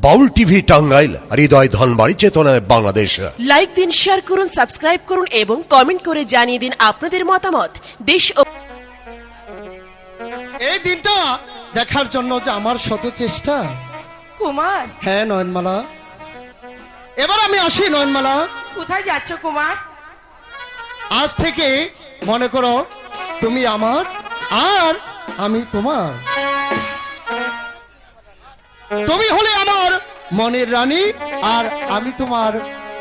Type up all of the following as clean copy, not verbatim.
বাউল TV Tangail, হৃদয় ধনবাড়ি, চেতনায় Bangladesh. Like দিন, share করুন, সাবস্ক্রাইব করুন এবং কমেন্ট করে জানিয়ে দিন আপনাদের মতামত। দেশ ও এই দিনটা দেখার জন্য যে আমার শত চেষ্টা। কুমার, হ্যাঁ নয়নমালা, এবার আমি আসি নয়নমালা। কোথায় যাচ্ছ কুমার? আজ থেকে মনে করো তুমি আমার আর আমি তোমার। তুমি হলে আমার মনের রানী আর আমি তোমার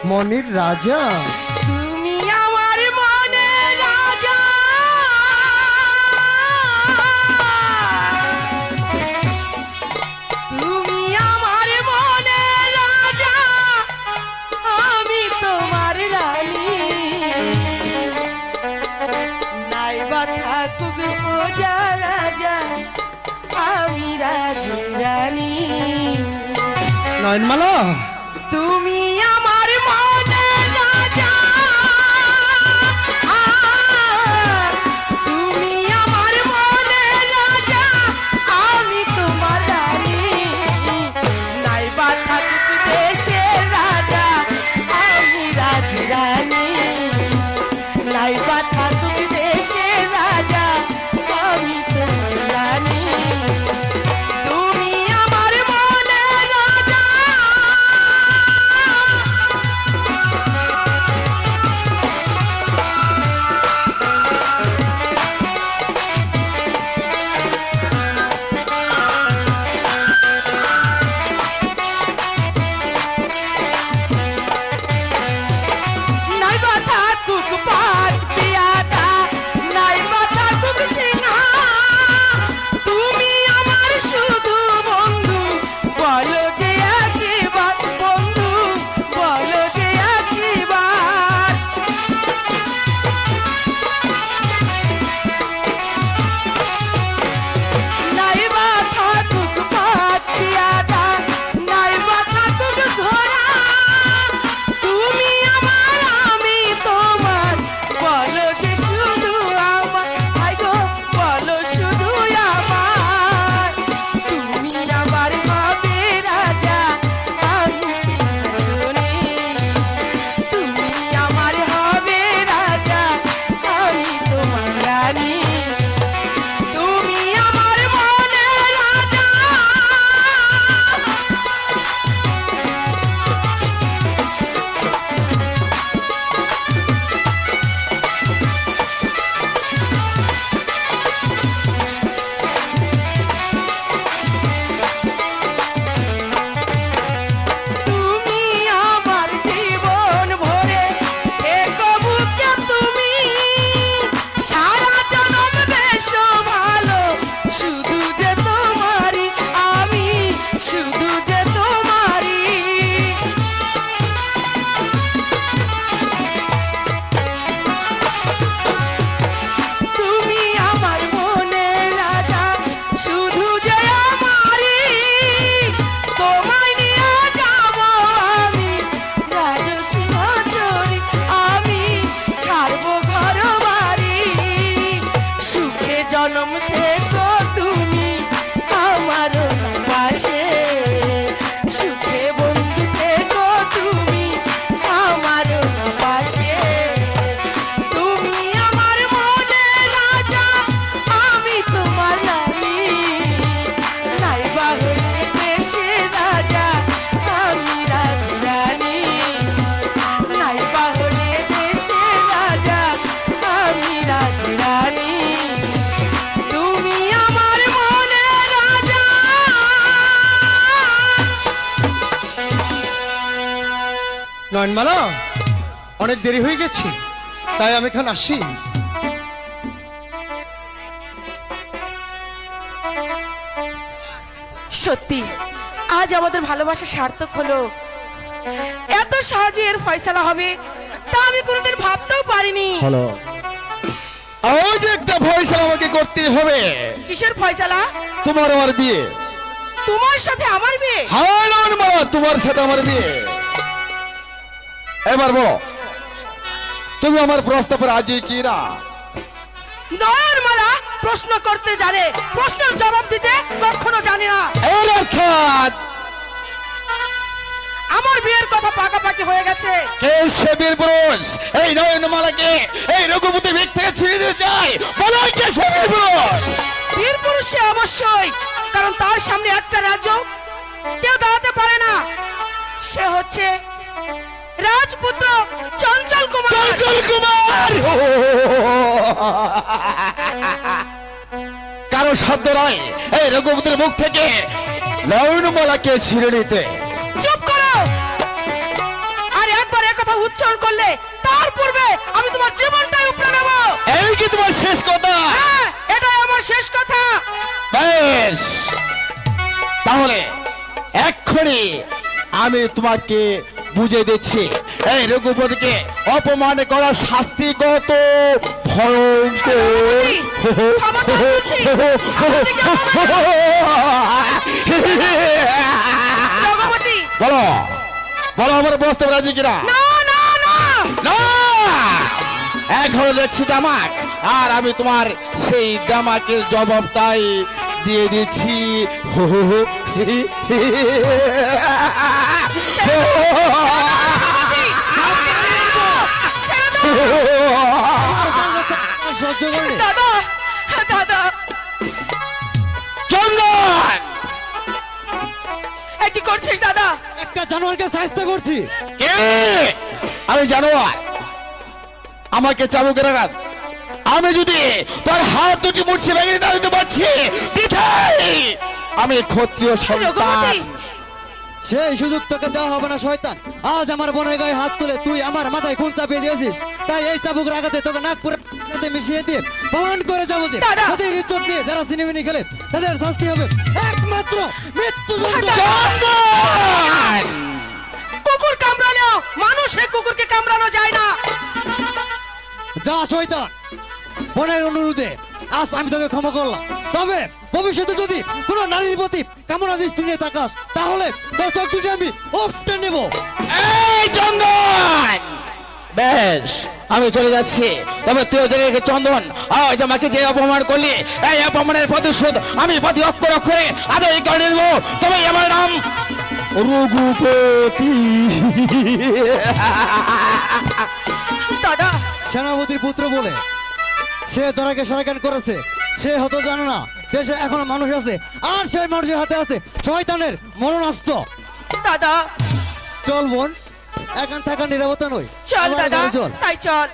মনের রাজা। তুমি আমার মনের রাজা, তুমি আমার মনের রাজা, আমি তোমার রানী। নাইবা থাকুক প্রজা রাজা, আমি রাজা রানী। নয়নমালা, তুমি আমার মনের রাজা, তুমি আমার মনের রাজা, আমি তোমার রানী। নাইবা থাকুক দেশের রাজা, আমি রাজ রানী। নাইবা থাকুক দেশের রাজা, আমি তোমার রানী। তুমি আমার মনের রাজা। নাইবা থাকুক পাত পিয়াদা, নাইবা থাকুক সিংহা, তুমি আমার শুধু বন্ধু, বলো যে একবার বন্ধু, বলো যে একবার। নাইবা থাকুক পাত পিয়াদা, নাইবা থাকুক ঘোড়া, তুমি আমার আমি তোমার, বলো যে শুধু আমার, হাই গো বলো শুধু আমার। তুমি আমার হবে রাজা, আমি সিংহাসনে। তুমি আমার হবে রাজা, আমি তোমার রানী। তুমি আমার মনের রাজা। তুমি আমার জীবন ভরে থেকো বুকে, তুমি সারা জনম বেশ ভালো, শুধু যে তোমারই আমি, শুধু যে তোমারই। তুমি আমার মনের রাজা, শুধু যে আমারই। তোমায় নিয়ে যাব আমি রাজসিংহাসনে, আমি ছাড়বো ঘর বাড়ি। সুখে জন্ম থেকো তুমি আমার পাশে, সুখে বন্ধু থেকো তুমি আমার পাশে। তুমি আমার মনের রাজা, আমি তোমার রানী। নাইবা হলে দেশের রাজা, আমি রাজ রানী। নাইবা হলে দেশের রাজা, আমি রাজ রানী। তুমি আমার মনের রাজা। নয়নমালা, অনেক দেরি হয়ে গেছে, তাই আমি এখন আসি। সত্যি আজ আমাদের ভালোবাসা সার্থক হলো। এত সহজে এর ফয়সালা হবে তা আমি কোনোদিন ভাবতেও পারিনি। হলো আজ একটা ফয়সালা আমাকে করতে হবে। কিসের ফয়সালা? তোমার আমার বিয়ে। তোমার সাথে আমার বিয়ে? হ্যাঁ নয়নমালা, তোমার সাথে আমার বিয়ে। এবার বলো, তুমি আমার প্রস্তাবে রাজি কি না? নয়নমালা প্রশ্ন করতে জানে, প্রশ্নের জবাব দিতে কখনো জানে না। এর অর্থাৎ আমার বিয়ের কথা পাকাপাকি হয়ে গেছে। কে সে বীর পুরুষ এই নয়নমালাকে এই রঘুপতির ভিত থেকে ছিঁড়ে দিতে চায়? বলো কে সে বীর পুরুষ? বীর পুরুষ সে অবশ্যই, কারণ তার সামনে একটা রাজ্য কেউ দাঁড়াতে পারে না। সে হচ্ছে রাজপুত্র চঞ্চল কুমার। চঞ্চল কুমার কারো শব্দ নয় এই রঘুপতির মুখ থেকে নয়নমালাকে ছিঁড়ে নিতে। চুপ করো, আর একবার কথা উচ্চারণ করলে তার পূর্বে আমি তোমার জীবনটাই উপড়ে নেব। এই কি তোমার শেষ কথা? হ্যাঁ, এটাই আমার শেষ কথা। বেশ, তাহলে এক্ষুনি আমি তোমাকে বুঝিয়ে দিচ্ছি এই রঘুপতিকে অপমান করার শাস্তি কত ভয়ঙ্কর। ক্ষমা করে বলছি, আমাদেরকে রঘুপতি। বলো বলো আমার বসতে রাজি কিনা? না না না, না, এখন দেখছি দামাক, আর আমি তোমার সেই দামাকের জবাবটাই দিয়ে দিচ্ছি। দাদা দাদা, চন্দন, এ কি করছিস দাদা? একটা জানোয়ারকে সাহায্য করছি। কে? আমি জানোয়ার, আমাকে চাবুকের আঘাত, আমি যদি তোর হাত দুটি মুড়ছে ভেঙে না দিতে পারছি, পিঠাই আমি ক্ষত্রিয় সন্তান। সেই সুযোগ তোকে দেওয়া হবে না শয়তান। আজ আমার বোনের গায়ে হাত তুলে তুই আমার মাথায় খুন চাপিয়ে দিয়েছিস, তাই এই চাবুকের আঘাতে তোকে নাগপুরের সাথে মিশিয়ে দিয়ে প্রমাণ করে যাবো যে দাদা! তাদের ইজ্জত নিয়ে যারা সিনেমিনি খেলে তাদের শাস্তি হবে একমাত্র মৃত্যুদণ্ড। চন্দন! কুকুর কামড়ানো মানুষে কুকুরকে কামড়ানো যায় না। যা শয়তান, বোনের অনুরোধে আজ আমি তোকে ক্ষমা করলাম, তবে ভবিষ্যতে যদি কোনো নারীর প্রতি কামনা দৃষ্টি নিয়ে তাকাস তাহলে তোর চোখ দুটি আমি উপটে নেব। এই চন্দন! বেশ, আমি চলে যাচ্ছি, তবে তুই জেনে রেখে চন্দন, আজ আমাকে যে অপমান করলি এই অপমানের প্রতিশোধ আমি প্রতি অক্ষর অক্ষরে আদায় করে নেব। তবে আমার নাম রঘুপতি। দাদা, সেনাপতির পুত্র বলে সে তোরাকে শয়তান করেছে, সে হতো জানো না দেশে এখনো মানুষ আছে, আর সেই মানুষের হাতে আছে শয়তানের মরণাস্ত্র। দাদা চল বোন, এখান থাকা নিরাপত্তা নয়, চল আমার দাদা, ঘরে চল। তাই চল।